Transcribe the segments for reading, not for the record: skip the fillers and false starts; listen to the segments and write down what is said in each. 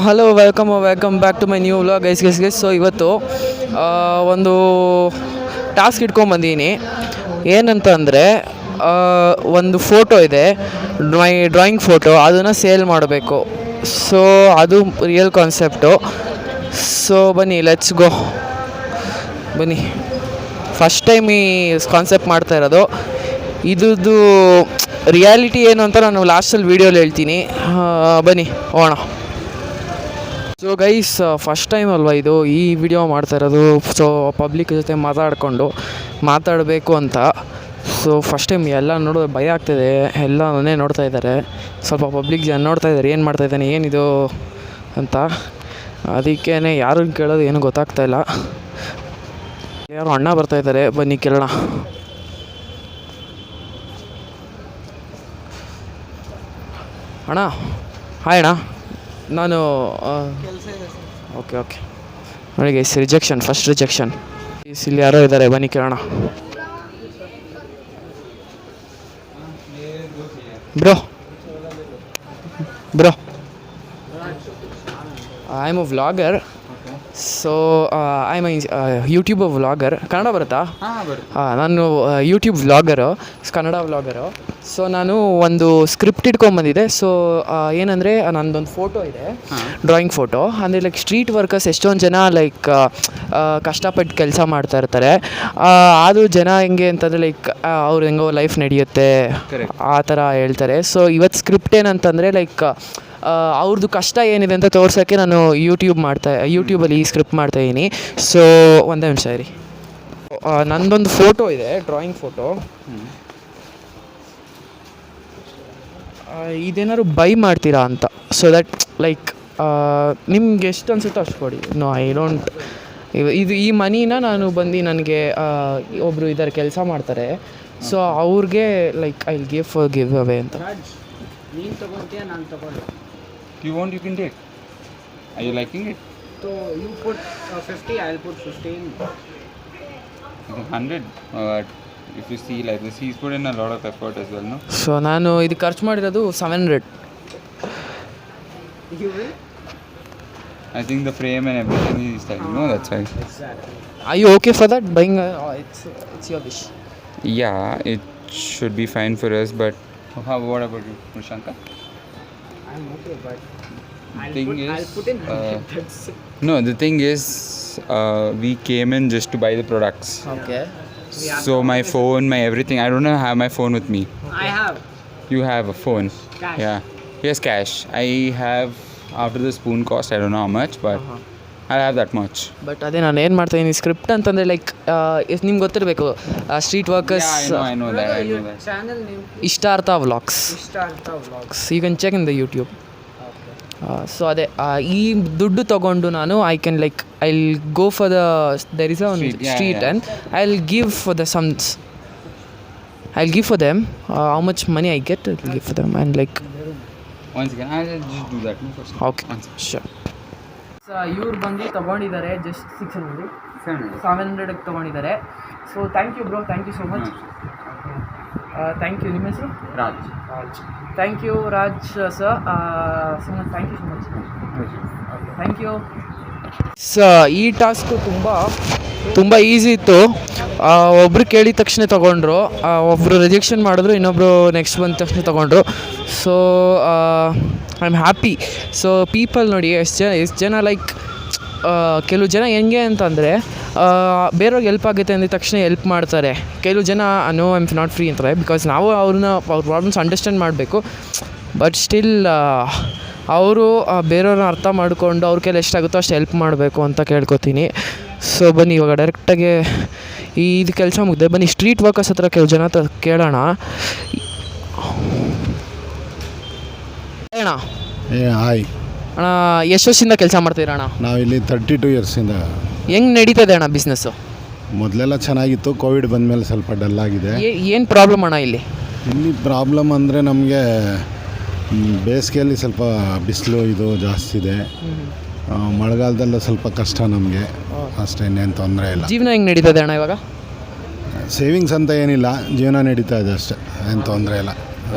Hello welcome back to my new vlog guys. So ಇವತ್ತು ಒಂದು task ಇಟ್ಕೊಂಬಂದೀನಿ. ಏನಂತ ಅಂದರೆ ಒಂದು ಫೋಟೋ ಇದೆ, ಡ್ರಾಯಿಂಗ್ ಫೋಟೋ, ಅದನ್ನು ಸೇಲ್ ಮಾಡಬೇಕು. ಸೊ ಅದು ರಿಯಲ್ ಕಾನ್ಸೆಪ್ಟು. ಸೊ ಬನ್ನಿ, ಲೆಟ್ಸ್ ಗೋ. ಬನ್ನಿ, ಫಸ್ಟ್ ಟೈಮ್ ಈ ಕಾನ್ಸೆಪ್ಟ್ ಮಾಡ್ತಾ ಇರೋದು. ಇದ್ದು ರಿಯಾಲಿಟಿ ಏನು ಅಂತ ನಾನು ಲಾಸ್ಟಲ್ಲಿ ವೀಡಿಯೋಲಿ ಹೇಳ್ತೀನಿ. ಬನ್ನಿ ಹೋಗೋಣ. ಸೊ ಗೈಸ್, ಫಸ್ಟ್ ಟೈಮ್ ಅಲ್ವಾ ಇದು ಈ ವಿಡಿಯೋ ಮಾಡ್ತಾ ಇರೋದು. ಸೊ ಪಬ್ಲಿಕ್ ಜೊತೆ ಮಾತಾಡಬೇಕು ಅಂತ. ಸೊ ಫಸ್ಟ್ ಟೈಮ್ ಎಲ್ಲ ನೋಡೋದು ಭಯ ಆಗ್ತಿದೆ. ಎಲ್ಲ ನನ್ನೇ ನೋಡ್ತಾ ಇದ್ದಾರೆ, ಸ್ವಲ್ಪ ಪಬ್ಲಿಕ್ ಜನ ನೋಡ್ತಾ ಇದ್ದಾರೆ, ಏನು ಮಾಡ್ತಾಯಿದ್ದಾನೆ ಏನಿದು ಅಂತ. ಅದಕ್ಕೇ ಯಾರನ್ನು ಕೇಳೋದು ಏನೂ ಗೊತ್ತಾಗ್ತಾಯಿಲ್ಲ. ಯಾರೋ ಅಣ್ಣ ಬರ್ತಾಯಿದ್ದಾರೆ, ಬನ್ನಿ ಕೇಳೋಣ. ಅಣ್ಣ, ಹಾಯ್ ಅಣ್ಣ. ನಾನು ಓಕೆ ನೋಡಿ ಗೈಸ್, ಫಸ್ಟ್ ರಿಜೆಕ್ಷನ್. ಇಲ್ಲಿ ಯಾರೋ ಇದ್ದಾರೆ, ಬನ್ನಿ ಕೇಳೋಣ. Bro I am a vlogger. So I am YouTube vlogger. Kannada ಬರುತ್ತಾ? ನಾನು ಯೂಟ್ಯೂಬ್ ವ್ಲಾಗರು, ಕನ್ನಡ ವ್ಲಾಗರು. ಸೊ ನಾನು ಒಂದು ಸ್ಕ್ರಿಪ್ಟ್ ಇಟ್ಕೊಂಬಂದಿದ್ದೆ. ಸೊ ಏನಂದರೆ, ನನ್ನದೊಂದು ಫೋಟೋ ಇದೆ, ಡ್ರಾಯಿಂಗ್ ಫೋಟೋ. ಅಂದರೆ ಲೈಕ್ ಸ್ಟ್ರೀಟ್ ವರ್ಕರ್ಸ್ ಎಷ್ಟೊಂದು ಜನ ಲೈಕ್ ಕಷ್ಟಪಟ್ಟು ಕೆಲಸ ಮಾಡ್ತಾ ಇರ್ತಾರೆ. ಅದು ಜನ ಹೆಂಗೆ ಅಂತಂದರೆ ಲೈಕ್ ಅವ್ರು ಹೆಂಗೋ ಲೈಫ್ ನಡೆಯುತ್ತೆ ಆ ಥರ ಹೇಳ್ತಾರೆ. ಸೊ ಇವತ್ತು ಸ್ಕ್ರಿಪ್ಟ್ ಏನಂತಂದರೆ ಲೈಕ್ ಅವ್ರದ್ದು ಕಷ್ಟ ಏನಿದೆ ಅಂತ ತೋರ್ಸೋಕ್ಕೆ ನಾನು ಯೂಟ್ಯೂಬಲ್ಲಿ ಸ್ಕ್ರಿಪ್ಟ್ ಮಾಡ್ತಾಯಿದ್ದೀನಿ. ಸೊ ಒಂದೇ ನಿಮಿಷ ಇರಿ. ನನ್ನದೊಂದು ಫೋಟೋ ಇದೆ, ಡ್ರಾಯಿಂಗ್ ಫೋಟೋ. ಇದೇನಾದ್ರು ಬೈ ಮಾಡ್ತೀರಾ ಅಂತ. ಸೊ ದಟ್ ಲೈಕ್ ನಿಮ್ಗೆ ಎಷ್ಟು ಅನಿಸುತ್ತೋ ಅಷ್ಟು ಕೊಡಿ. No, I don't. ಈ ಮನಿನ ನಾನು ಬಂದು ನನಗೆ ಒಬ್ಬರು ಇದ್ದಾರೆ, ಕೆಲಸ ಮಾಡ್ತಾರೆ. ಸೊ ಅವ್ರಿಗೆ ಲೈಕ್ ಐ ಗಿವ್ ಅವೇ ಅಂತ. ನೀನು ತಗೊಳ್ತೀಯ, ನಾನು ತಗೊಳ್ಳಿ. You want, you can take. Are you liking it? So you put 50, I'll put 15. 100. If you see like this, he's put in a lot of effort as well, no? So ನಾನು ಇದು ಖರ್ಚು ಮಾಡಿರೋದು 700. You will? I think the frame and everything is telling, no? That's right. Exactly. Are you okay for that? Buying it's your wish. Yeah, it should be fine for us, but what about you, Prashanka? I'm okay, but I'll I'll put in 100. That's it. No, the thing is, we came in just to buy the products. Okay. So my phone, my everything, I don't have my phone with me. I have You have a phone. cash. Yeah. Here's cash. I have, after the spoon cost, I don't know how much, but I'll have that much. But ಅದೇ ನಾನು ಏನು ಮಾಡ್ತಾಯಿದ್ದೀನಿ, script ಅಂತಂದರೆ like ನಿಮ್ಗೆ ಗೊತ್ತಿರಬೇಕು, street workers. Yeah, I know that. I know that. Channel name Ishthartha vlogs. Ishthartha Vlogs. You can check in the YouTube. Okay. So ಅದೇ ಈ ದುಡ್ಡು ತೊಗೊಂಡು ನಾನು I can like I will go for there is a ಒಂದು Street, yeah, street yeah. And I will give for the sums. I will give for them how much money I get, I will give for them and like. Once again, I'll just do that first. Okay, sure. So ಇವ್ರು ಬಂದು ತೊಗೊಂಡಿದ್ದಾರೆ just 700ಕ್ಕೆ ತೊಗೊಂಡಿದ್ದಾರೆ. So thank you bro, thank you so much. Thank you. ನಿಮ್ಮ ಹೆಸರು? Raj. Thank you Raj sir. So much, thank you so much. Thank you. So ಈ task ತುಂಬ easy ಇತ್ತು. ಒಬ್ಬರು ಕೇಳಿದ ತಕ್ಷಣ ತೊಗೊಂಡ್ರು, ಒಬ್ಬರು ರಿಜೆಕ್ಷನ್ ಮಾಡಿದ್ರು, ಇನ್ನೊಬ್ಬರು ನೆಕ್ಸ್ಟ್ ಬಂದ ತಕ್ಷಣ ತೊಗೊಂಡ್ರು. So I am happy. So people ನೋಡಿ ಎಷ್ಟು ಜನ ಲೈಕ್ ಕೆಲವು ಜನ ಹೆಂಗೆ ಅಂತಂದರೆ ಬೇರೆಯವ್ರಿಗೆ ಹೆಲ್ಪ್ ಆಗುತ್ತೆ ಅಂದಿದ ತಕ್ಷಣ ಹೆಲ್ಪ್ ಮಾಡ್ತಾರೆ. ಕೆಲವು ಜನ no I am not free ಅಂತಾರೆ. ಬಿಕಾಸ್ ನಾವು ಅವ್ರ ಪ್ರಾಬ್ಲಮ್ಸ್ ಅಂಡರ್ಸ್ಟ್ಯಾಂಡ್ ಮಾಡಬೇಕು. ಬಟ್ ಸ್ಟಿಲ್ ಅವರು ಬೇರೆಯವ್ರನ್ನ ಅರ್ಥ ಮಾಡಿಕೊಂಡು ಅವ್ರ ಕೈಲಿ ಎಷ್ಟಾಗುತ್ತೋ ಅಷ್ಟು ಹೆಲ್ಪ್ ಮಾಡಬೇಕು ಅಂತ ಕೇಳ್ಕೊತೀನಿ. ಸೊ ಬನ್ನಿ ಇವಾಗ ಡೈರೆಕ್ಟಾಗಿ ಇದು ಕೆಲಸ ಮುಗಿದೆ. ಬನ್ನಿ ಸ್ಟ್ರೀಟ್ ವರ್ಕರ್ಸ್ ಹತ್ರ ಕೆಲವು ಜನ ಹತ್ರ ಕೇಳೋಣ. ಅಣ್ಣ, ಹಾಯ್ ಅಣ್ಣ ಎಷ್ಟು ವರ್ಷದಿಂದ ಕೆಲಸ ಮಾಡ್ತೀರಾ ಅಣ್ಣ? ನಾವಿಲ್ಲಿ 32 ಇಯರ್ಸಿಂದ. ಹೆಂಗೆ ನಡೀತದೆ ಅಣ್ಣ ಬಿಸ್ನೆಸ್ಸು? ಮೊದಲೆಲ್ಲ ಚೆನ್ನಾಗಿತ್ತು, ಕೋವಿಡ್ ಬಂದಮೇಲೆ ಸ್ವಲ್ಪ ಡಲ್ ಆಗಿದೆ. ಏನು ಪ್ರಾಬ್ಲಮ್ ಅಣ್ಣ ಇಲ್ಲಿ? ಇಲ್ಲಿ ಪ್ರಾಬ್ಲಮ್ ಅಂದರೆ ನಮಗೆ ಬೇಸಿಗೆಯಲ್ಲಿ ಸ್ವಲ್ಪ ಬಿಸಿಲು ಇದು ಜಾಸ್ತಿ ಇದೆ. ಮಳೆಗಾಲದಲ್ಲೂ ಸ್ವಲ್ಪ ಕಷ್ಟ ನಮಗೆ, ಅಷ್ಟೇ, ಇನ್ನೇನು ತೊಂದರೆ ಇಲ್ಲ. ಜೀವನ ಹೆಂಗೆ ನಡೀತದೆ ಅಣ್ಣ ಇವಾಗ? ಸೇವಿಂಗ್ಸ್ ಅಂತ ಏನಿಲ್ಲ, ಜೀವನ ನಡೀತಾ ಇದೆ ಅಷ್ಟೇ, ಏನು ತೊಂದರೆ ಇಲ್ಲ.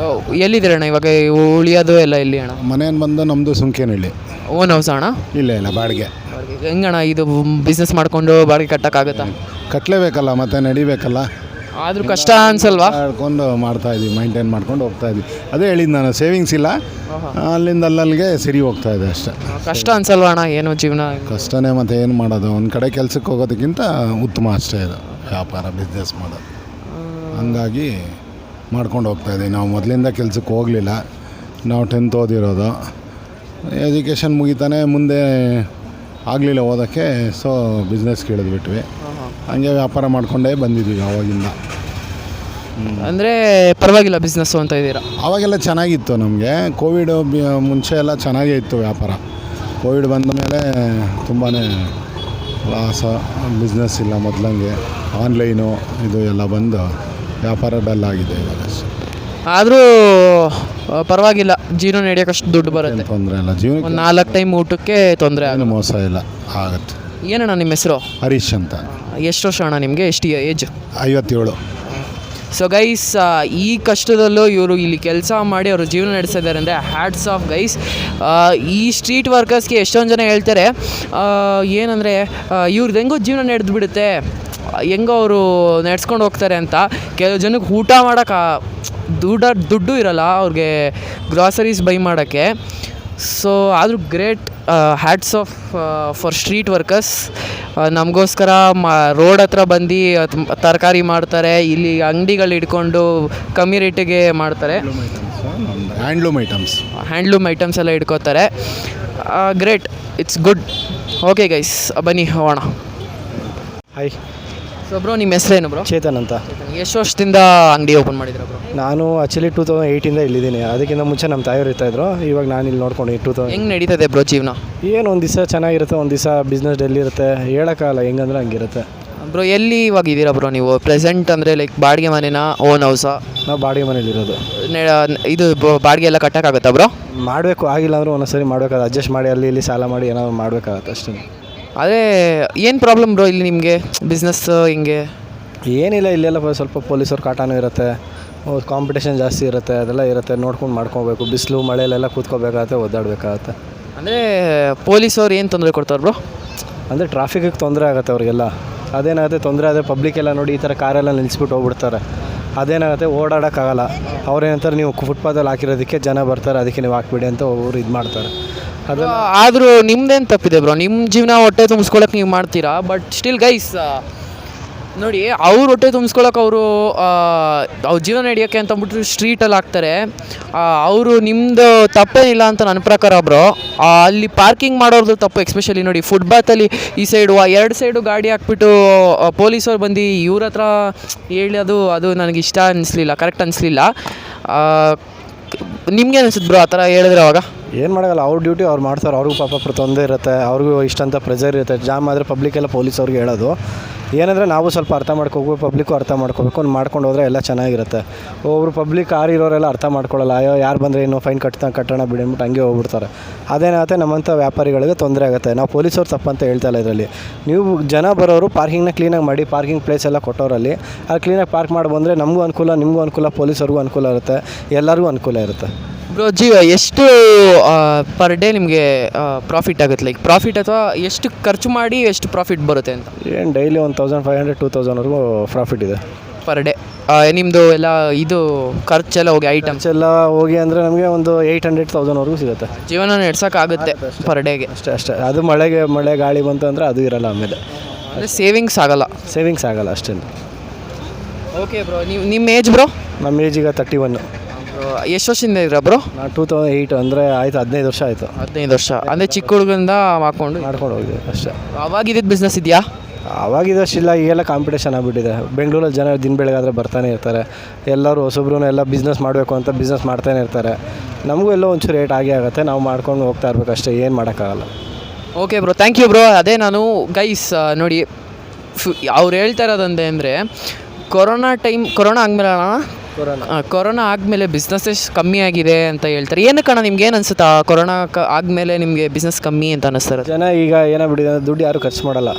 ಎಲ್ಲಿದ್ದೀರಣ್ಣ ಇವಾಗ ಉಳಿಯೋದು ಎಲ್ಲ ಎಲ್ಲಿ ಅಣ್ಣ? ಮನೇನು ಬಂದು ನಮ್ಮದು ಸುಂಕೇನಹಳ್ಳಿ. ಓನ್ ಹೌಸ್ ಅಣ್ಣ? ಇಲ್ಲ ಬಾಡಿಗೆ. ಹೆಂಗಣ್ಣ ಇದು ಬಿಸ್ನೆಸ್ ಮಾಡ್ಕೊಂಡು ಬಾಡಿಗೆ ಕಟ್ಟೋಕ್ಕಾಗತ್ತಾ? ಕಟ್ಟಲೇಬೇಕಲ್ಲ, ಮತ್ತೆ ನಡಿಬೇಕಲ್ಲ. ಆದರೂ ಕಷ್ಟ ಅನ್ಸಲ್ವಾ? ಮಾಡ್ಕೊಂಡು ಮಾಡ್ತಾಯಿದ್ವಿ, ಮೈಂಟೈನ್ ಮಾಡ್ಕೊಂಡು ಹೋಗ್ತಾಯಿದ್ವಿ. ಅದೇ ಹೇಳಿದ್ದು ನಾನು, ಸೇವಿಂಗ್ಸ್ ಇಲ್ಲ, ಅಲ್ಲಿಂದ ಅಲ್ಲಿಗೆ ಸರಿ ಹೋಗ್ತಾ ಇದೆ ಅಷ್ಟೇ. ಕಷ್ಟ ಅನ್ಸಲ್ವಾ ಅಣ್ಣ ಏನು ಜೀವನ? ಕಷ್ಟನೇ, ಮತ್ತು ಏನು ಮಾಡೋದು, ಒಂದು ಕಡೆ ಕೆಲಸಕ್ಕೆ ಹೋಗೋದಕ್ಕಿಂತ ಉತ್ತಮ ಅಷ್ಟೇ ಇದು ವ್ಯಾಪಾರ ಬಿಸ್ನೆಸ್ ಮಾಡೋದು. ಹಂಗಾಗಿ ಮಾಡ್ಕೊಂಡು ಹೋಗ್ತಾಯಿದ್ದೀವಿ. ನಾವು ಮೊದಲಿಂದ ಕೆಲಸಕ್ಕೆ ಹೋಗಲಿಲ್ಲ, ನಾವು 10th ಓದಿರೋದು, ಎಜುಕೇಷನ್ ಮುಗಿತಾನೆ ಮುಂದೆ ಆಗಲಿಲ್ಲ ಓದೋಕ್ಕೆ, ಸೊ ಬಿಸ್ನೆಸ್ ಕೇಳಿದ್ಬಿಟ್ವಿ. ಹಂಗೆ ವ್ಯಾಪಾರ ಮಾಡ್ಕೊಂಡೇ ಬಂದಿದ್ದೀವಿ ಆವಾಗಿಂದ. ಅಂದರೆ ಪರವಾಗಿಲ್ಲ ಬಿಸ್ನೆಸ್ಸು ಅಂತ ಇದ್ದೀರಾ? ಆವಾಗೆಲ್ಲ ಚೆನ್ನಾಗಿತ್ತು ನಮಗೆ. ಕೋವಿಡ್ ಮುಂಚೆ ಎಲ್ಲ ಚೆನ್ನಾಗೇ ಇತ್ತು ವ್ಯಾಪಾರ. ಕೋವಿಡ್ ಬಂದ ಮೇಲೆ ತುಂಬಾ ಲಾಸ, ಬಿಸ್ನೆಸ್ ಇಲ್ಲ ಮೊದಲಂಗೆ. ಆನ್ಲೈನು ಇದು ಎಲ್ಲ ಬಂದು ವ್ಯಾಪಾರ ಡಲ್ ಆಗಿದೆ ಇವಾಗ. ಆದರೂ ಪರವಾಗಿಲ್ಲ, ಜೀವನ ನಡೆಯೋಕ್ಕಷ್ಟು ದುಡ್ಡು ಬರುತ್ತೆ, ತೊಂದರೆ ಇಲ್ಲ. ಜೀವನಕ್ಕೆ ಒಂದು 4 ಟೈಮ್ ಊಟಕ್ಕೆ ತೊಂದರೆ ಏನು ಮೋಸ ಇಲ್ಲ, ಆಗುತ್ತೆ. ಏನಣ್ಣ ನಿಮ್ಮ ಹೆಸರು? ಹರೀಶ್ ಅಂತ. ಎಷ್ಟು ವರ್ಷ ಅಣ್ಣ ನಿಮಗೆ? ಎಷ್ಟು ಏಜ್? 57. ಸೊ ಗೈಸ್, ಈ ಕಷ್ಟದಲ್ಲೂ ಇವರು ಇಲ್ಲಿ ಕೆಲಸ ಮಾಡಿ ಅವರು ಜೀವನ ನಡೆಸಿದ್ದಾರೆ ಅಂದರೆ ಹ್ಯಾಟ್ಸ್ ಆಫ್ ಗೈಸ್. ಈ ಸ್ಟ್ರೀಟ್ ವರ್ಕರ್ಸ್ಗೆ ಎಷ್ಟೊಂದು ಜನ ಹೇಳ್ತಾರೆ ಏನಂದರೆ ಇವ್ರದ್ದು ಹೆಂಗೋ ಜೀವನ ನಡೆದು ಬಿಡುತ್ತೆ, ಹೆಂಗೋ ಅವರು ನಡೆಸ್ಕೊಂಡು ಹೋಗ್ತಾರೆ ಅಂತ. ಕೆಲವು ಜನಕ್ಕೆ ಊಟ ಮಾಡೋಕ್ಕೆ ದುಡ್ಡು ಇರಲ್ಲ ಅವ್ರಿಗೆ ಗ್ರಾಸರೀಸ್ ಬೈ ಮಾಡೋಕ್ಕೆ. ಸೊ ಆದರೂ great, hats off for street workers. ನಮಗೋಸ್ಕರ ರೋಡ್ ಹತ್ರ ಬಂದು ತರಕಾರಿ ಮಾಡ್ತಾರೆ, ಇಲ್ಲಿ ಅಂಗಡಿಗಳು ಇಟ್ಕೊಂಡು ಕಮ್ಮಿ ರೇಟಿಗೆ ಮಾಡ್ತಾರೆ. ಹ್ಯಾಂಡ್ಲೂಮ್ ಐಟಮ್ಸ್ ಎಲ್ಲ ಇಟ್ಕೋತಾರೆ. Great, it's good. Okay guys, ಬನ್ನಿ ಹೋಗೋಣ. ಹಾಯ್. ಸೊ ಬ್ರೋ, ನಿಮ್ಮ ಹೆಸರೇನು ಬ್ರೋ? ಚೇತನ್ ಅಂತ. ಎಷ್ಟು ವರ್ಷದಿಂದ ಅಂಗಡಿ ಓಪನ್ ಮಾಡಿದ್ರ ಬ್ರೋ? ನಾನು ಆ್ಯಕ್ಚುಲಿ 2008ಇಂದ ಇಲ್ಲಿದ್ದೀನಿ. ಅದಕ್ಕಿಂತ ಮುಂಚೆ ನಮ್ಮ ತಾಯಿಯವರು ಇರ್ತಾಯಿದ್ರು. ಇವಾಗ ನಾನು ಇಲ್ಲಿ ನೋಡ್ಕೊಂಡು 2000. ಹೆಂಗೆ ನಡೀತದೆ ಬ್ರೋ ಜೀವನ? ಏನು ಒಂದು ದಿವಸ ಚೆನ್ನಾಗಿರುತ್ತೆ, ಒಂದು ದಿವಸ ಬಿಸ್ನೆಸ್ ಡೆಲ್ಲಿ ಇರುತ್ತೆ, ಹೇಳೋಕ್ಕಾಗಲ್ಲ ಹೆಂಗಂದ್ರೆ ಹಂಗಿರುತ್ತೆ. ಬ್ರೋ ಎಲ್ಲಿ ಇವಾಗ ಇದ್ದೀರಾ ಬ್ರೋ ನೀವು? ಪ್ರೆಸೆಂಟ್ ಅಂದರೆ ಲೈಕ್ ಬಾಡಿಗೆ ಮನೆನಾ, ಓನ್ ಹೌಸಾ? ನಾವು ಬಾಡಿಗೆ ಮನೇಲಿರೋದು. ಇದು ಬಾಡಿಗೆ ಎಲ್ಲ ಕಟ್ಟೋಕ್ಕಾಗತ್ತಾ ಬ್ರೋ? ಮಾಡಬೇಕು, ಆಗಿಲ್ಲ ಅಂದ್ರೆ ಒಂದೊಂದ್ಸರಿ ಮಾಡಬೇಕಾಗುತ್ತೆ, ಅಡ್ಜಸ್ಟ್ ಮಾಡಿ ಅಲ್ಲಿ ಇಲ್ಲಿ ಸಾಲ ಮಾಡಿ ಏನಾದ್ರು ಮಾಡಬೇಕಾಗತ್ತೆ ಅಷ್ಟೇ. ಅದೇ ಏನು ಪ್ರಾಬ್ಲಮ್ ಬ್ರೋ ಇಲ್ಲಿ ನಿಮಗೆ ಬಿಸ್ನೆಸ್ ಹಿಂಗೆ? ಏನಿಲ್ಲ, ಇಲ್ಲೆಲ್ಲ ಸ್ವಲ್ಪ ಪೊಲೀಸವ್ರ ಕಾಟನೂ ಇರುತ್ತೆ, ಕಾಂಪಿಟೇಷನ್ ಜಾಸ್ತಿ ಇರುತ್ತೆ, ಅದೆಲ್ಲ ಇರುತ್ತೆ. ನೋಡ್ಕೊಂಡು ಮಾಡ್ಕೋಬೇಕು. ಬಿಸಿಲು ಮಳೆಯಲ್ಲೆಲ್ಲ ಕೂತ್ಕೋಬೇಕಾಗತ್ತೆ, ಒದ್ದಾಡಬೇಕಾಗತ್ತೆ. ಅಂದರೆ ಪೊಲೀಸವ್ರು ಏನು ತೊಂದರೆ ಕೊಡ್ತಾರೆ ಬ್ರೋ? ಅಂದರೆ ಟ್ರಾಫಿಕಿಗೆ ತೊಂದರೆ ಆಗುತ್ತೆ ಅವ್ರಿಗೆಲ್ಲ. ಅದೇನಾಗುತ್ತೆ, ತೊಂದರೆ ಆದರೆ ಪಬ್ಲಿಕ್ಕೆಲ್ಲ ನೋಡಿ ಈ ಥರ ಕಾರೆಲ್ಲ ನಿಲ್ಲಿಸ್ಬಿಟ್ಟು ಹೋಗ್ಬಿಡ್ತಾರೆ. ಅದೇನಾಗುತ್ತೆ, ಓಡಾಡೋಕ್ಕಾಗಲ್ಲ. ಅವ್ರೇನಂತಾರೆ, ನೀವು ಫುಟ್ಪಾತಲ್ಲಿ ಹಾಕಿರೋದಕ್ಕೆ ಜನ ಬರ್ತಾರೆ, ಅದಕ್ಕೆ ನೀವು ಹಾಕ್ಬಿಡಿ ಅಂತ ಒಬ್ಬರು ಇದು ಮಾಡ್ತಾರೆ. ಅದು ಆದರೂ ನಿಮ್ದೇನು ತಪ್ಪಿದೆ ಬ್ರೋ? ನಿಮ್ಮ ಜೀವನ ಹೊಟ್ಟೆ ತುಂಬಿಸ್ಕೊಳಕ್ಕೆ ನೀವು ಮಾಡ್ತೀರಾ, ಬಟ್ ಸ್ಟಿಲ್ ಗೈಸ್ ನೋಡಿ, ಅವ್ರು ಹೊಟ್ಟೆ ತುಂಬಿಸ್ಕೊಳಕ್ಕೆ ಅವ್ರ ಜೀವನ ನಡೆಯೋಕ್ಕೆ ಅಂತ ಅಂದ್ಬಿಟ್ಟು ಸ್ಟ್ರೀಟಲ್ಲಿ ಹಾಕ್ತಾರೆ. ಅವರು ನಿಮ್ಮದು ತಪ್ಪೇನಿಲ್ಲ ಅಂತ ನನ್ನ ಪ್ರಕಾರ ಬ್ರೋ. ಅಲ್ಲಿ ಪಾರ್ಕಿಂಗ್ ಮಾಡೋರ್ದು ತಪ್ಪು. ಎಕ್ಸ್ಪೆಷಲಿ ನೋಡಿ, ಫುಟ್ಪಾತಲ್ಲಿ ಈ ಸೈಡು 2 ಸೈಡು ಗಾಡಿ ಹಾಕ್ಬಿಟ್ಟು ಪೊಲೀಸವ್ರು ಬಂದು ಇವ್ರ ಹತ್ರ ಹೇಳೋದು, ಅದು ನನಗೆ ಇಷ್ಟ ಅನ್ನಿಸ್ಲಿಲ್ಲ, ಕರೆಕ್ಟ್ ಅನ್ನಿಸ್ಲಿಲ್ಲ. ನಿಮ್ಗೆ ಅನಿಸುತ್ತೆ ಬ್ರೋ ಆ ಥರ ಹೇಳಿದ್ರೆ? ಅವಾಗ ಏನು ಮಾಡೋಲ್ಲ, ಅವ್ರ ಡ್ಯೂಟಿ ಅವ್ರು ಮಾಡ್ತಾರೆ. ಅವ್ರಿಗೂ ಪಾಪ ತೊಂದರೆ ಇರುತ್ತೆ, ಅವ್ರಿಗೂ ಇಷ್ಟಂತ ಪ್ರೆಷರ್ ಇರುತ್ತೆ. ಜಾಮ್ ಆದರೆ ಪಬ್ಲಿಕ್ಕೆಲ್ಲ ಪೊಲೀಸವ್ರಿಗೆ ಹೇಳೋದು. ಏನಂದರೆ ನಾವು ಸ್ವಲ್ಪ ಅರ್ಥ ಮಾಡ್ಕೋಬೇಕು, ಪಬ್ಲಿಕ್ಕು ಅರ್ಥ ಮಾಡ್ಕೋಬೇಕು. ಒಂದು ಮಾಡ್ಕೊಂಡು ಹೋದರೆ ಎಲ್ಲ ಚೆನ್ನಾಗಿರುತ್ತೆ. ಒಬ್ಬರು ಪಬ್ಲಿಕ್ ಇರೋರೆಲ್ಲ ಅರ್ಥ ಮಾಡ್ಕೊಳ್ಳಲ್ಲ. ಅಯ್ಯೋ ಯಾರು ಬಂದರೆ ಏನು ಫೈನ್ ಕಟ್ಟೋಣ ಬಿಡಿ ಅಂದ್ಬಿಟ್ಟು ಹಂಗೆ ಹೋಗ್ಬಿಡ್ತಾರೆ. ಅದೇನಾಗುತ್ತೆ, ನಮ್ಮಂಥ ವ್ಯಾಪಾರಿಗಳಿಗೆ ತೊಂದರೆ ಆಗುತ್ತೆ. ನಾವು ಪೊಲೀಸವ್ರು ತಪ್ಪಂತ ಹೇಳ್ತಾ ಇಲ್ಲ ಇದರಲ್ಲಿ. ನೀವು ಜನ ಬರೋರು ಪಾರ್ಕಿಂಗ್ನ ಕ್ಲೀನಾಗಿ ಮಾಡಿ, ಪಾರ್ಕಿಂಗ್ ಪ್ಲೇಸ್ ಎಲ್ಲ ಕೊಟ್ಟೋರಲ್ಲಿ ಅಲ್ಲಿ ಕ್ಲೀನಾಗಿ ಪಾರ್ಕ್ ಮಾಡಿ ಬಂದರೆ ನಮಗೂ ಅನುಕೂಲ, ನಿಮಗೂ ಅನುಕೂಲ, ಪೊಲೀಸರಿಗೂ ಅನುಕೂಲ ಇರುತ್ತೆ, ಎಲ್ಲರಿಗೂ ಅನುಕೂಲ ಇರುತ್ತೆ. ಬ್ರೋ ಎಷ್ಟು ಪರ್ ಡೇ ನಿಮಗೆ ಪ್ರಾಫಿಟ್ ಆಗುತ್ತೆ? ಲೈಕ್ ಪ್ರಾಫಿಟ್ ಅಥವಾ ಎಷ್ಟು ಖರ್ಚು ಮಾಡಿ ಎಷ್ಟು ಪ್ರಾಫಿಟ್ ಬರುತ್ತೆ ಅಂತ? ಏನು ಡೈಲಿ 1500 2000ವರೆಗೂ ಪ್ರಾಫಿಟ್ ಇದೆ ಪರ್ ಡೇ. ನಿಮ್ಮದು ಎಲ್ಲ ಇದು ಖರ್ಚೆಲ್ಲ ಹೋಗಿ ಐಟಮ್ಸ್ ಎಲ್ಲ ಹೋಗಿ ಅಂದರೆ ನಮಗೆ ಒಂದು 800-1000ವರೆಗೂ ಸಿಗುತ್ತೆ. ಜೀವನ ನಡೆಸೋಕ್ಕಾಗುತ್ತೆ ಪರ್ ಡೇಗೆ? ಅಷ್ಟೇ. ಅದು ಮಳೆ ಗಾಳಿ ಬಂತು ಅಂದರೆ ಅದು ಇರಲ್ಲ. ಆಮೇಲೆ ಅಂದರೆ ಸೇವಿಂಗ್ಸ್ ಆಗಲ್ಲ ಅಷ್ಟೇ. ಓಕೆ ಬ್ರೋ, ನಿಮ್ಮ ಏಜ್ ಬ್ರೋ? ನಮ್ಮ ಏಜ್ ಈಗ 31. ಎಷ್ಟು ವರ್ಷದಿಂದ ಇದ್ದೀರಾ ಬ್ರೋ? ನಾನು 2008 ಅಂದರೆ ಆಯಿತು, 15 ವರ್ಷ ಆಯಿತು. 15 ವರ್ಷ ಅಂದರೆ ಚಿಕ್ಕ ಹುಡುಗರಿಂದ ಮಾಡ್ಕೊಂಡು ಹೋಗಿದೆ ಅಷ್ಟೇ. ಅವಾಗಿದ್ದು ಬಿಸ್ನೆಸ್ ಇದೆಯಾ? ಅವಾಗಿದಷ್ಟಿಲ್ಲ, ಈಗೆಲ್ಲ ಕಾಂಪಿಟೇಷನ್ ಆಗಿಬಿಟ್ಟಿದೆ. ಬೆಂಗಳೂರಲ್ಲಿ ಜನ ದಿನ ಬೆಳಗಾದರೆ ಬರ್ತಾನೆ ಇರ್ತಾರೆ. ಎಲ್ಲರೂ ಹೊಸಬ್ರು ಎಲ್ಲ ಬಿಸ್ನೆಸ್ ಮಾಡಬೇಕು ಅಂತ ಬಿಸ್ನೆಸ್ ಮಾಡ್ತಾನೆ ಇರ್ತಾರೆ. ನಮಗೂ ಎಲ್ಲ ಒಂಚೂರು ರೇಟ್ ಆಗೇ ಆಗುತ್ತೆ, ನಾವು ಮಾಡ್ಕೊಂಡು ಹೋಗ್ತಾ ಇರಬೇಕು ಅಷ್ಟೇ, ಏನು ಮಾಡೋಕ್ಕಾಗಲ್ಲ. Okay bro, thank you bro. ಅದೇ ನಾನು ಗೈಸ್ ನೋಡಿ, ಅವ್ರು ಹೇಳ್ತಾ ಇರೋದಂದೆ ಅಂದರೆ ಕೊರೋನಾ ಆದಮೇಲೆ ಬಿಸ್ನೆಸ್ಸಸ್ ಕಮ್ಮಿ ಆಗಿದೆ ಅಂತ ಹೇಳ್ತಾರೆ. ಏನಕ್ಕಣ್ಣ, ನಿಮ್ಗೆ ಏನು ಅನಿಸುತ್ತಾ? ಕೊರೋನಾ ಆದಮೇಲೆ ನಿಮಗೆ ಬಿಸ್ನೆಸ್ ಕಮ್ಮಿ ಅಂತ ಅನ್ನಿಸ್ತಾರೆ? ಜನ ಈಗ ಏನಾಗ್ಬಿಟ್ಟಿದೆ ಅಂದರೆ ದುಡ್ಡು ಯಾರು ಖರ್ಚು ಮಾಡಲ್ಲ.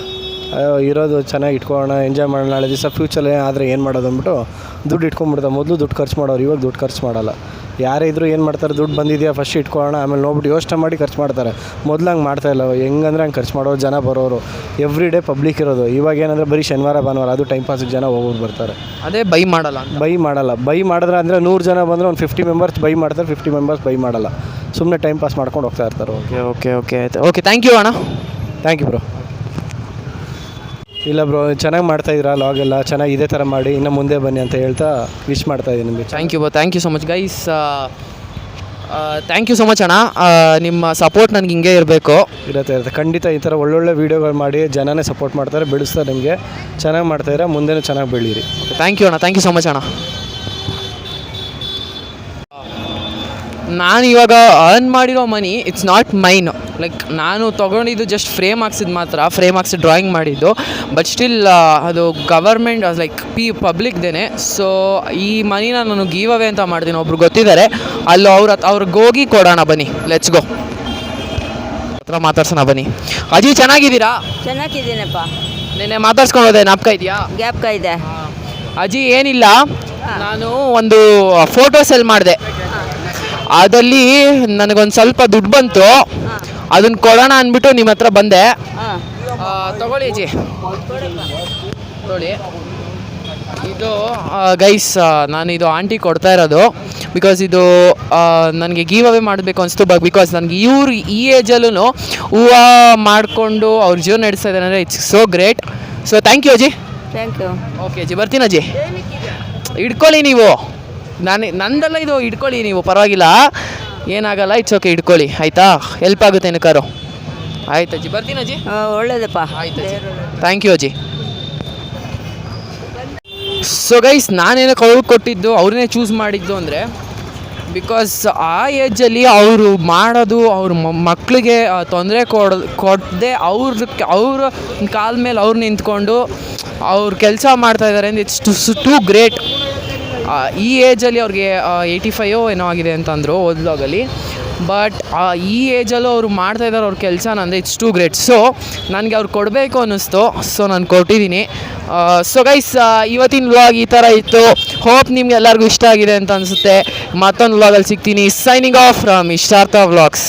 ಇರೋದು ಚೆನ್ನಾಗಿ ಇಟ್ಕೊಳ್ಳೋಣ, ಎಂಜಾಯ್ ಮಾಡೋಣ, ನಾಳೆ ದಿವಸ ಫ್ಯೂಚರ್ ಆದರೆ ಏನು ಮಾಡೋದು ಅಂದ್ಬಿಟ್ಟು ದುಡ್ಡು ಇಟ್ಕೊಂಡ್ಬಿಡ್ತಾರೆ. ಮೊದಲು ದುಡ್ಡು ಖರ್ಚು ಮಾಡೋರು, ಇವಾಗ ದುಡ್ಡು ಖರ್ಚು ಮಾಡಲ್ಲ. ಯಾರೇ ಇದ್ದರೂ ಏನು ಮಾಡ್ತಾರೆ, ದುಡ್ಡು ಬಂದಿದೆಯಾ ಫಸ್ಟ್ ಇಟ್ಕೊಳ್ಳೋಣ, ಆಮೇಲೆ ನೋಡ್ಬಿಟ್ಟು ಯೋಚನೆ ಮಾಡಿ ಖರ್ಚು ಮಾಡ್ತಾರೆ. ಮೊದಲು ಹಂಗೆ ಮಾಡ್ತಾಯಿಲ್ಲ, ಹೆಂಗಂದ್ರೆ ಹಂಗೆ ಖರ್ಚು ಮಾಡೋರು, ಜನ ಬರೋರು ಎವ್ರಿ ಡೇ ಪಬ್ಲಿಕ್ ಇರೋದು. ಇವಾಗ ಏನಂದರೆ ಬರೀ ಶನಿವಾರ ಭಾನುವಾರ ಅದು ಟೈಮ್ ಪಾಸಿಗೆ ಜನ ಹೋಗೋರು ಬರ್ತಾರೆ. ಅದೇ ಬೈ ಮಾಡಲ್ಲ ಅಂತ. ಬೈ ಮಾಡಲ್ಲ. ಬೈ ಮಾಡಿದ್ರೆ ಅಂದರೆ 100 ಜನ ಬಂದರೆ ಒಂದು 50 ಮೆಂಬರ್ಸ್ ಬೈ ಮಾಡ್ತಾರೆ, 50 ಮೆಂಬರ್ಸ್ ಬೈ ಮಾಡಲ್ಲ. ಸುಮ್ಮನೆ ಟೈಮ್ ಪಾಸ್ ಮಾಡ್ಕೊಂಡು ಹೋಗ್ತಾ ಇರ್ತಾರೆ. ಓಕೆ ಓಕೆ ಓಕೆ ಆಯ್ತು. ಓಕೆ ಥ್ಯಾಂಕ್ ಯು ಅಣ್ಣ. Thank you bro. ಇಲ್ಲ ಬ್ರೋ, ಚೆನ್ನಾಗಿ ಮಾಡ್ತಾಯಿದ್ದೀರಾ ಲಾಗ್ ಎಲ್ಲ, ಚೆನ್ನಾಗಿ ಇದೇ ಥರ ಮಾಡಿ ಇನ್ನು ಮುಂದೆ ಬನ್ನಿ ಅಂತ ಹೇಳ್ತಾ ವಿಶ್ ಮಾಡ್ತಾಯಿದ್ದೀನಿ ನಿಮಗೆ. Thank you bro, thank you so much guys. Thank you so much ಅಣ್ಣ. ನಿಮ್ಮ ಸಪೋರ್ಟ್ ನನಗೆ ಹಿಂಗೆ ಇರಬೇಕು. ಇರುತ್ತೆ ಖಂಡಿತ. ಈ ಥರ ಒಳ್ಳೊಳ್ಳೆ ವೀಡಿಯೋಗಳು ಮಾಡಿ ಜನನೇ ಸಪೋರ್ಟ್ ಮಾಡ್ತಾರೆ, ಬೆಳೆಸ್ತಾರೆ. ನಿಮಗೆ ಚೆನ್ನಾಗಿ ಮಾಡ್ತಾಯಿದ್ರೆ ಮುಂದೆನೂ ಚೆನ್ನಾಗಿ ಬೆಳೀರಿ. ಥ್ಯಾಂಕ್ ಯು ಅಣ್ಣ, ಥ್ಯಾಂಕ್ ಯು ಸೊ ಮಚ್ ಅಣ್ಣ. ನಾನು ಇವಾಗ ಅರ್ನ್ ಮಾಡಿರೋ ಮನಿ ಇಟ್ಸ್ ನಾಟ್ ಮೈನ್. ಲೈಕ್ ನಾನು ತೊಗೊಂಡಿದ್ದು ಜಸ್ಟ್ ಫ್ರೇಮ್ ಹಾಕ್ಸಿದ್ದು ಮಾತ್ರ, ಫ್ರೇಮ್ ಹಾಕ್ಸಿ ಡ್ರಾಯಿಂಗ್ ಮಾಡಿದ್ದು. ಬಟ್ ಸ್ಟಿಲ್ ಅದು ಗವರ್ಮೆಂಟ್ ಲೈಕ್ ಪಬ್ಲಿಕ್ದೇನೆ. ಸೊ ಈ ಮನಿನ ನಾನು ಗಿವ್ ಅವೇ ಅಂತ ಮಾಡ್ತೀನಿ. ಒಬ್ರು ಗೊತ್ತಿದ್ದಾರೆ, ಅಲ್ಲಿ ಅವ್ರಿಗೆ ಹೋಗಿ ಕೊಡೋಣ ಬನ್ನಿ. ಲೆಟ್ಸ್ ಗೋ. ಹತ್ರ ಮಾತಾಡ್ಸೋಣ ಬನ್ನಿ. ಅಜ್ಜಿ ಚೆನ್ನಾಗಿದ್ದೀರಾ? ಚೆನ್ನಾಗಿದ್ದೀನಪ್ಪ. ನೆನ್ನೆ ಮಾತಾಡ್ಸ್ಕೊಂಡು ಹೋದೆ, ಜ್ಞಾಪಕ ಇದೆಯಾ? ಗ್ಯಾಪ್ಕ ಇದೆ. ಅಜ್ಜಿ ಏನಿಲ್ಲ, ನಾನು ಒಂದು ಫೋಟೋ ಸೆಲ್ ಮಾಡಿದೆ. ಅದಲ್ಲಿ ನನಗೊಂದು ಸ್ವಲ್ಪ ದುಡ್ಡು ಬಂತು, ಅದನ್ನು ಕೊಡೋಣ ಅಂದ್ಬಿಟ್ಟು ನಿಮ್ಮ ಹತ್ರ ಬಂದೆ. ತಗೊಳ್ಳಿ ಅಜ್ಜಿ, ತಗೊಳ್ಳಿ. ಇದು ಗೈಸ್ ನಾನು ಇದು ಆಂಟಿ ಕೊಡ್ತಾ ಇರೋದು. ಬಿಕಾಸ್ ಇದು ನನಗೆ ಗಿವ್ ಅವೇ ಮಾಡಬೇಕು ಅನಿಸ್ತು. ಬಿಕಾಸ್ ನನಗೆ ಇವ್ರು ಈ ಏಜಲ್ಲೂ ಹೂವು ಮಾಡಿಕೊಂಡು ಅವ್ರ ಜೀವನ ನಡೆಸ್ತಾ ಇದ್ದಾರೆ ಅಂದರೆ it's so great. So thank you ಅಜ್ಜಿ. Thank you. ಓಕೆ ಅಜ್ಜಿ, ಬರ್ತೀನಿ ಅಜ್ಜಿ. ಇಟ್ಕೊಳ್ಳಿ ನೀವು, ನಂದೆಲ್ಲ ಇದು ಇಟ್ಕೊಳ್ಳಿ ನೀವು, ಪರವಾಗಿಲ್ಲ, ಏನಾಗಲ್ಲ. ಇಟ್ಸ್ ಓಕೆ, ಇಟ್ಕೊಳ್ಳಿ ಆಯಿತಾ, ಹೆಲ್ಪ್ ಆಗುತ್ತೆ ಏನಕ್ಕಾರು. ಆಯ್ತು ಅಜ್ಜಿ, ಬರ್ತೀನಿ ಅಜ್ಜಿ. ಒಳ್ಳೇದಪ್ಪ. ಆಯ್ತು ಅಜ್ಜಿ, ಥ್ಯಾಂಕ್ ಯು ಅಜ್ಜಿ. ಸೊ ಗೈಸ್, ನಾನೇನಕ್ಕೆ ಅವ್ರಿಗೆ ಕೊಟ್ಟಿದ್ದು, ಅವ್ರನ್ನೇ ಚೂಸ್ ಮಾಡಿದ್ದು ಅಂದರೆ ಬಿಕಾಸ್ ಆ ಏಜಲ್ಲಿ ಅವರು ಮಾಡೋದು, ಅವ್ರ ಮಕ್ಕಳಿಗೆ ತೊಂದರೆ ಕೊಡದೆ ಅವ್ರ ಕಾಲ ಮೇಲೆ ಅವ್ರು ನಿಂತ್ಕೊಂಡು ಅವ್ರು ಕೆಲಸ ಮಾಡ್ತಾಯಿದ್ದಾರೆ ಅಂದರೆ ಇಟ್ಸ್ ಟು ಗ್ರೇಟ್. ಈ ಏಜಲ್ಲಿ ಅವ್ರಿಗೆ 85 ಏನೋ ಆಗಿದೆ ಅಂತಂದರು ಓದ್ಲಾಗಲ್ಲಿ. ಬಟ್ ಈ ಏಜಲ್ಲೂ ಅವ್ರು ಮಾಡ್ತಾಯಿದ್ದಾರೆ ಅವ್ರ ಕೆಲಸನ ಅಂದರೆ ಇಟ್ಸ್ ಟು ಗ್ರೇಟ್. ಸೊ ನನಗೆ ಅವ್ರು ಕೊಡಬೇಕು ಅನ್ನಿಸ್ತು, ಸೊ ನಾನು ಕೊಟ್ಟಿದ್ದೀನಿ. ಸೊ ಗೈಸ್, ಇವತ್ತಿನ ವ್ಲಾಗ್ ಈ ಥರ ಇತ್ತು. ಹೋಪ್ ನಿಮ್ಗೆ ಎಲ್ಲರಿಗೂ ಇಷ್ಟ ಆಗಿದೆ ಅಂತ ಅನಿಸುತ್ತೆ. ಮತ್ತೊಂದು ವ್ಲಾಗಲ್ಲಿ ಸಿಗ್ತೀನಿ. Signing off from Ishthartha vlogs.